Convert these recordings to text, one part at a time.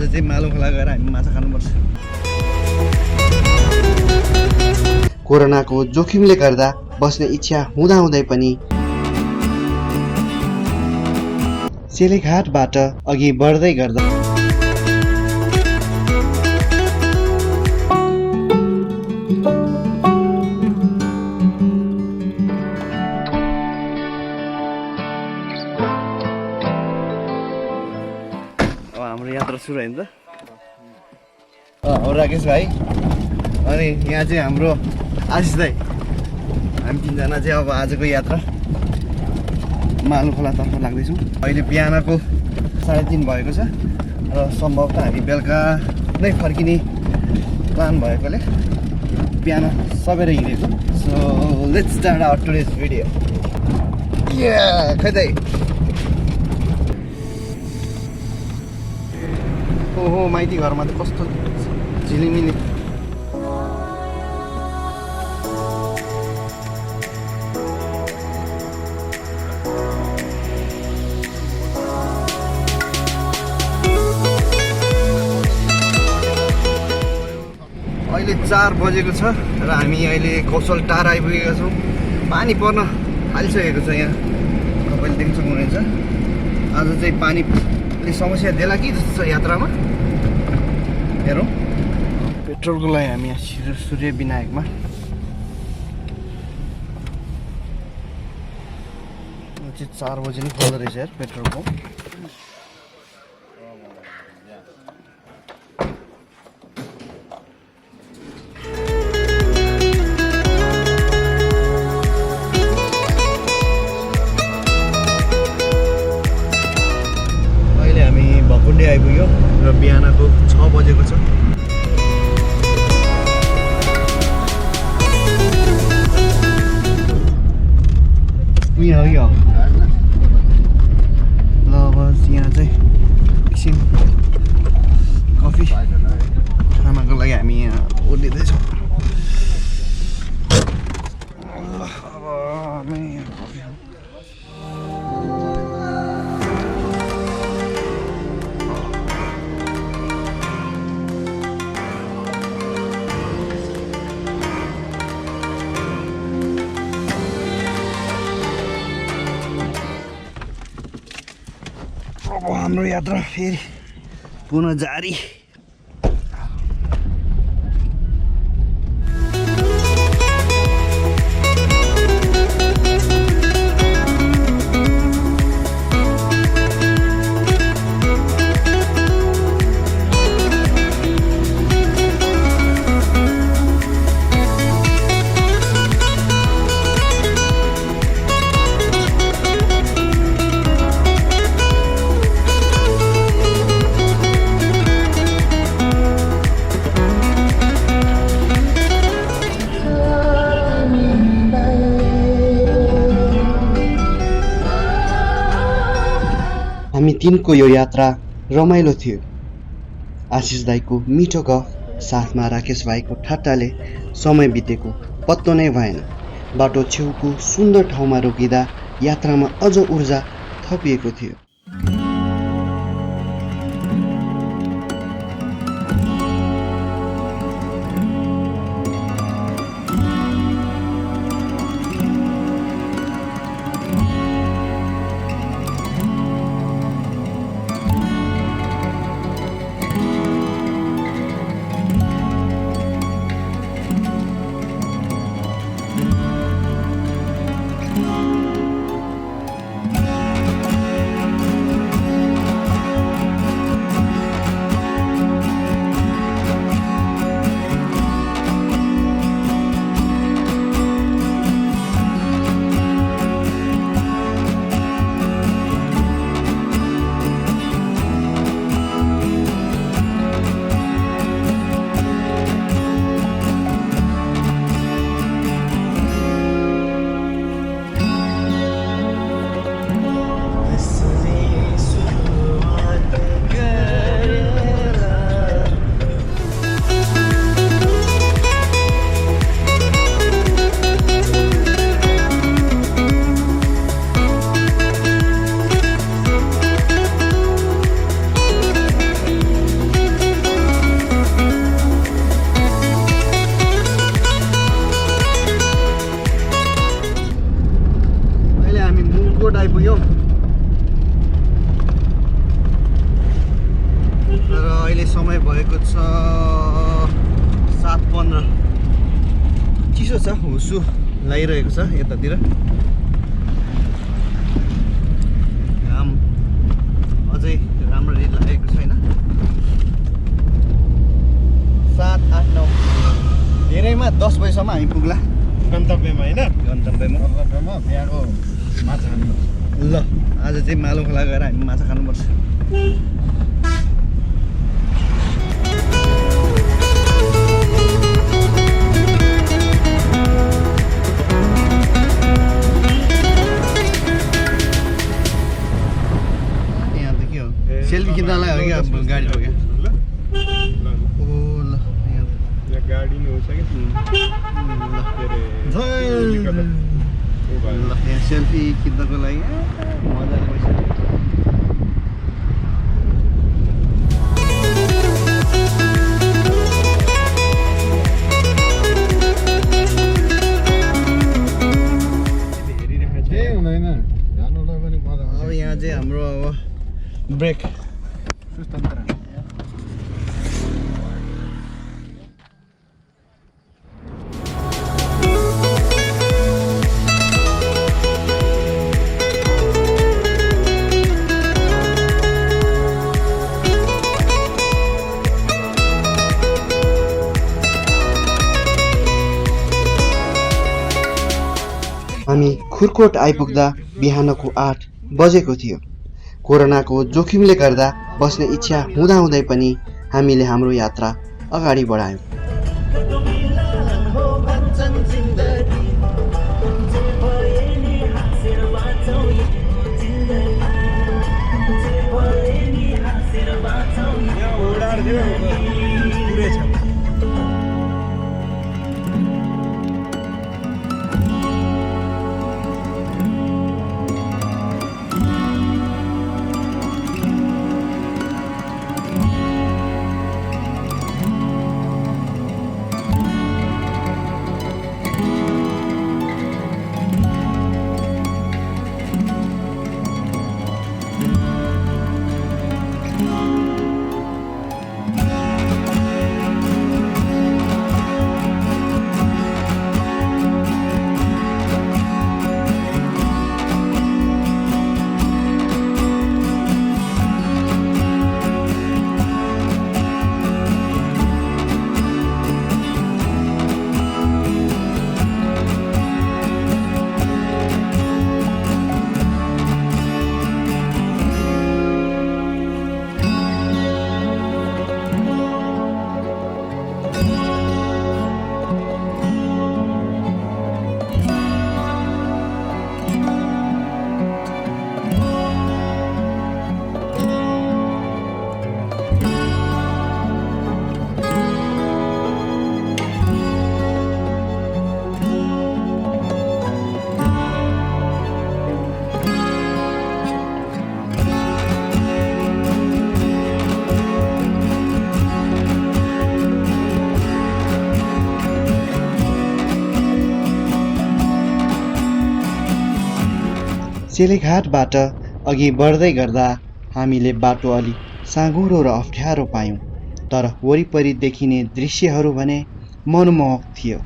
चाहिँ मालुखोला गएर हामी माछा खानुपर्छ। कोरोनाको जोखिमले गर्दा बस्ने इच्छा हुँदाहुँदै पनि सेलेघाटबाट अघि बढ्दै गर्दा हाम्रो यात्रा सुरु होइन त। हो राकेश भाइ, अनि यहाँ चाहिँ हाम्रो आशिष दाइ, हामी तिनजना चाहिँ अब आजको यात्रा मालुखोलातर्फ लाग्दैछौँ। अहिले बिहानको 3:30 भएको छ र सम्भवतः हामी बेलुका नै फर्किने प्लान भएकोले बिहान सबेर हिँडेको। So let's start our today's video. खै दाइ, ओहो माइती घरमा त कस्तो झिलिमिली। अहिले 4 बजेको छ र हामी अहिले कौशल टार आइपुगेका छौँ। पानी पर्न थालिसकेको छ यहाँ, तपाईँले देख्न सक्नुहुनेछ। आज चाहिँ पानीले समस्या देला कि जस्तो छ यात्रामा। हेरौँ, पेट्रोलको लागि हामी यहाँ सूर्य विनायकमा चाहिँ 4 बजी नै खोल्दो रहेछ यार पेट्रोल पम्प। अहिले हामी भकुण्डे आइपुग्यो र बिहानको 6 बजेको छ। यहाँ हो क्या ल, अब यहाँ चाहिँ एकछिन कफी खानको लागि हामी यहाँ ओर्लिँदैछौँ। अब हामी यहाँ कफी खाऊँ। अब हाम्रो यात्रा फेरि पुनः जारी। हामी तिनको यो यात्रा रमाइलो थियो। आशिष दाईको मिठो गफ साथमा राकेश भाइको ठट्टाले समय बितेको पत्तो नै भएन। बाटो छेउको सुन्दर ठाउँमा रोकिँदा यात्रामा अझ ऊर्जा थपिएको थियो। समय भएको छ 7:15। चिसो छ, हुसु लागिरहेको छ यतातिर। घाम अझै राम्ररी लागेको छैन। 7, 8, 9 धेरैमा 10 बजीसम्म हामी पुग्ला गन्तव्यमा होइन गन्तव्यमा। त्यहाँको माछा खानु ल आज चाहिँ मालुखोला गएर हामी माछा खानुपर्छ। यहाँदेखि हो सेल्फी खिच्नलाई हो क्या गाडी हो क्या। ओ ल यहाँ गाडी नै हुन्छ कि ल यहाँ सेल्फी खिच्नको लागि मजाले बसिरहेको। केही हुँदैन जानुलाई पनि मजा आउँछ। अब यहाँ चाहिँ हाम्रो अब ब्रेक सुस्तन्त्र हामी खुरकोट आइपुग्दा बिहानको 8 बजेको थियो। कोरोनाको जोखिमले गर्दा बस्ने इच्छा हुँदाहुँदै पनि हामीले हाम्रो यात्रा अगाडि बढायौँ। सेलेघाटबाट अघि बढ्दै गर्दा हामीले बाटो अलि साँघुरो र अप्ठ्यारो पायौँ, तर वरिपरि देखिने दृश्यहरू भने मनमोहक थियो।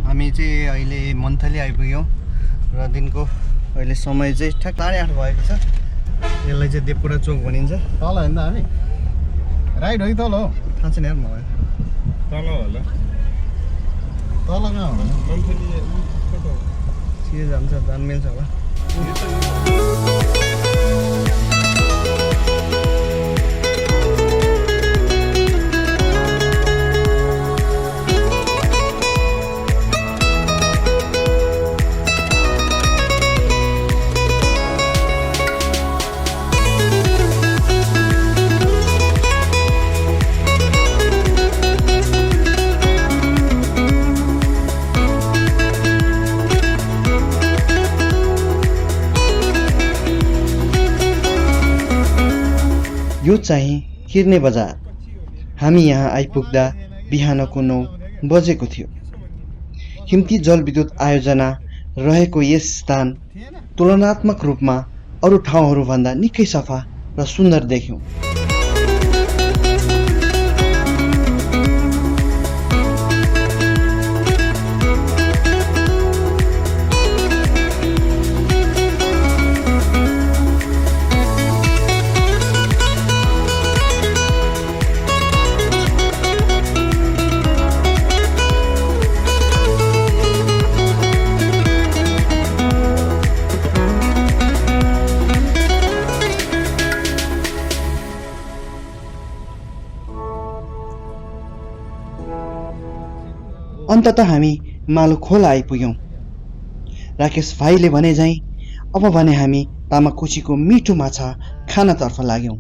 हामी चाहिँ अहिले मन्थली आइपुग्यौँ र दिनको अहिले समय चाहिँ ठ्याक्क 8:30 भएको छ। यसलाई चाहिँ देवपुरा चोक भनिन्छ। तल होइन हामी राइट हो कि तल हो थाहा छैन यार मलाई। तल होला तल कहाँ होला सिधै जान्छ, जान मिल्छ होला। यो चाहिँ किर्ने बजार। हामी यहाँ आइपुग्दा बिहानको 9 बजेको थियो। हिम्ती जलविद्युत आयोजना रहेको यस स्थान तुलनात्मक रूपमा अरू ठाउँहरूभन्दा निकै सफा र सुन्दर देख्यौँ। अन्ततः हामी मालुखोला आइपुग्यौँ। राकेश भाइले भने झैँ अब भने हामी तामाकोशीको मिठो माछा खानतर्फ लाग्यौँ।